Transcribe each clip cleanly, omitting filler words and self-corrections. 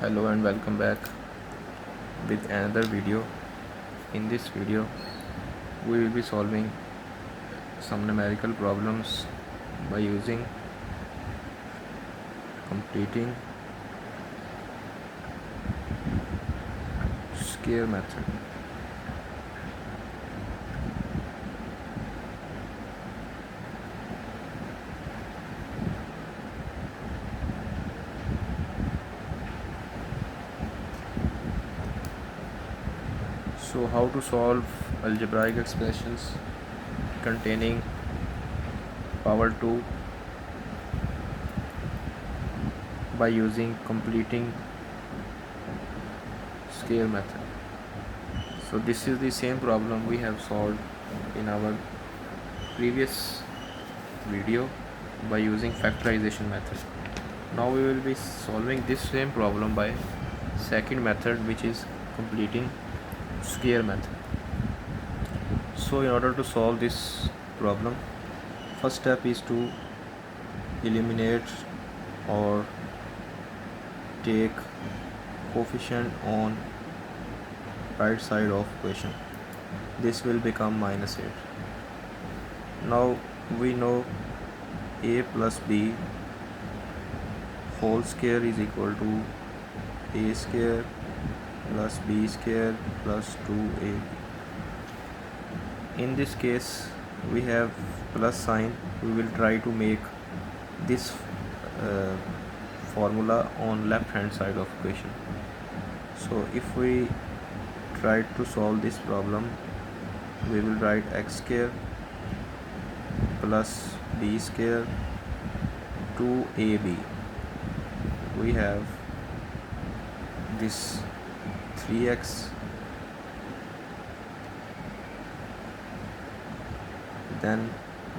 Hello and welcome back with another video. In this video we will be solving some numerical problems by using completing square method. So how to solve algebraic expressions containing power 2 by using completing square method. So this is the same problem we have solved in our previous video by using factorization method. Now we will be solving this same problem by second method, which is completing square method. So in order to solve this problem, first step is to eliminate or take coefficient on right side of equation. This will become -8. Now we know a plus b whole square is equal to a square plus b square plus 2ab. In this case we have plus sign. We will try to make this formula on left hand side of equation. So if we try to solve this problem, we will write x square plus b square 2ab. We have this 3x, then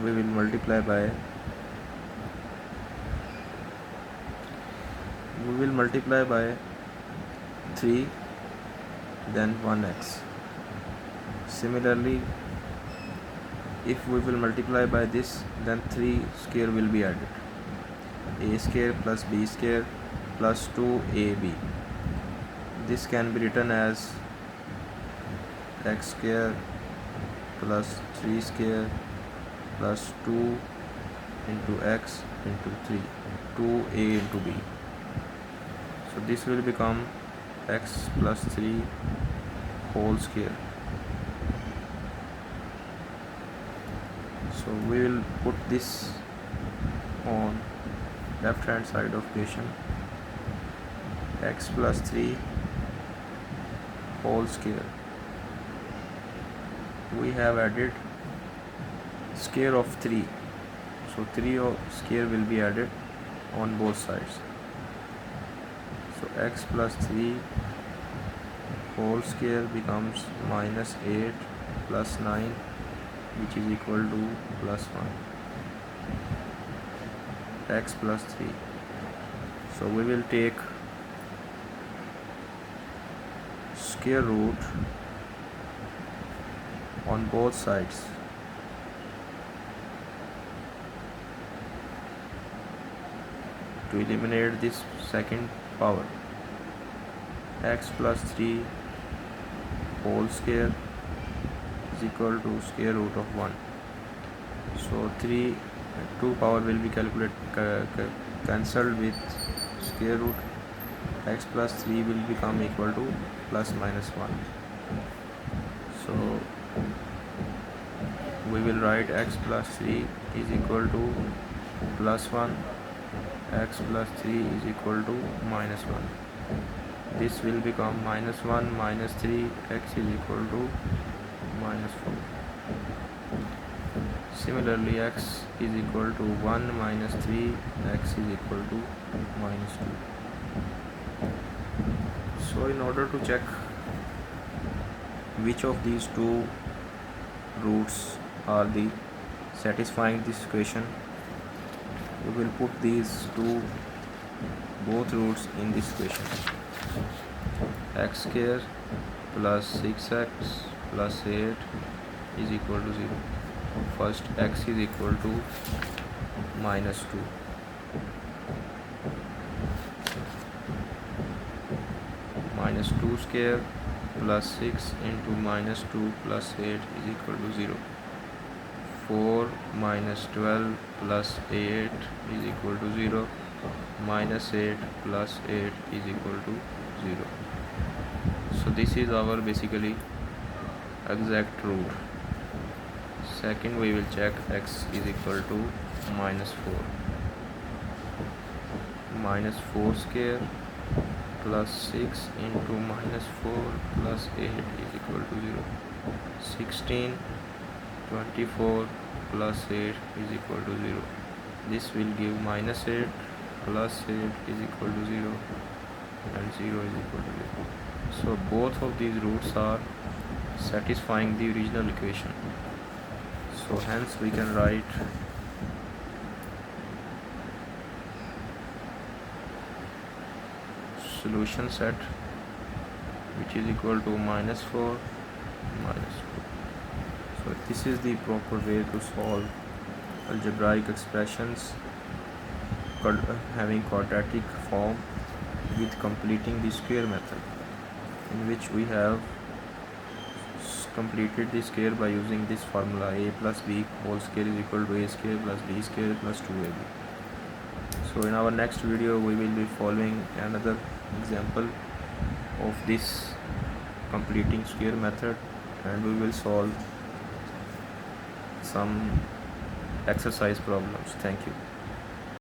we will multiply by 3, then 1x. Similarly, if we will multiply by this, then 3 square will be added, a square plus b square plus 2ab. This can be written as x square plus 3 square plus 2 into x into 3, 2a into b. So this will become x plus 3 whole square. So we will put this on left hand side of equation. X plus 3 whole square. We have added square of 3, so 3 square will be added on both sides. So x plus 3 whole square becomes -8 plus 9, which is equal to plus 1. X plus 3. So we will take square root on both sides. To eliminate this second power, x plus 3 whole square is equal to square root of 1. So 2 power will be cancelled with square root. X plus 3 will become equal to plus minus 1. So we will write x plus 3 is equal to plus 1, x plus 3 is equal to minus 1. This will become -1 minus 3, x is equal to -4. Similarly, x is equal to 1 minus 3, x is equal to -2. So in order to check which of these two roots are the satisfying this equation, we will put these both roots in this equation. X square plus 6x plus 8 is equal to 0. First, x is equal to -2. minus 2 square plus 6 into minus 2 plus 8 is equal to 0. 4 minus 12 plus 8 is equal to 0. Minus 8 plus 8 is equal to 0. So this is our basically exact root. Second, we will check x is equal to minus 4. Minus 4 square plus 6 into minus 4 plus 8 is equal to 0. 16, 24 plus 8 is equal to 0. This will give minus 8 plus 8 is equal to 0 and 0 is equal to 0. So both of these roots are satisfying the original equation. So hence we can write solution set which is equal to minus 4 minus 4. So this is the proper way to solve algebraic expressions having quadratic form with completing the square method, in which we have completed the square by using this formula: a plus b whole square is equal to a square plus b square plus 2ab. So in our next video we will be following another example of this completing square method, and we will solve some exercise problems. Thank you.